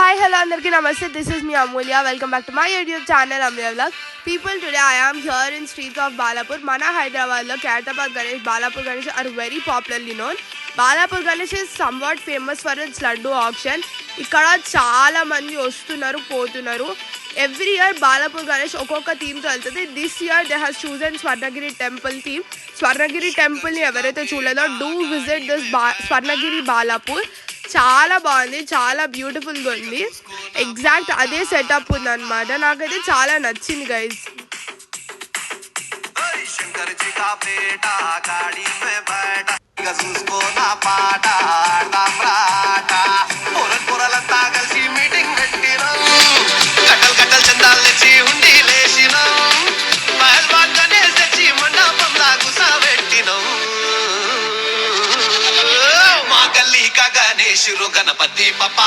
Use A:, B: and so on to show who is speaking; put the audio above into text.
A: Hi, hello, Andarki Namaste. This is me Amulya. Welcome back to my YouTube channel Amulya Vlog. People, today I am here in streets of Balapur. Mana Hyderabad lo Khairatabad Ganesh, Balapur Ganesh are very popularly known. Balapur Ganesh is somewhat famous for its laddu auction. ఇక్కడ చాలా మంది వస్తున్నారు పోతున్నారు. Every year Balapur Ganesh ఒక్కొక్క theme తో వెళ్తుంది. This year they have chosen Swarnagiri temple theme. Swarnagiri temple ని ఎవరైతే చూడలేదో do visit this Swarnagiri Balapur. చాలా బాగుంది, చాలా బ్యూటిఫుల్గా ఉంది. ఎగ్జాక్ట్ అదే సెటప్ ఉంది అనమాట. నాకైతే చాలా నచ్చింది గైస్.
B: గణపతి పప్పా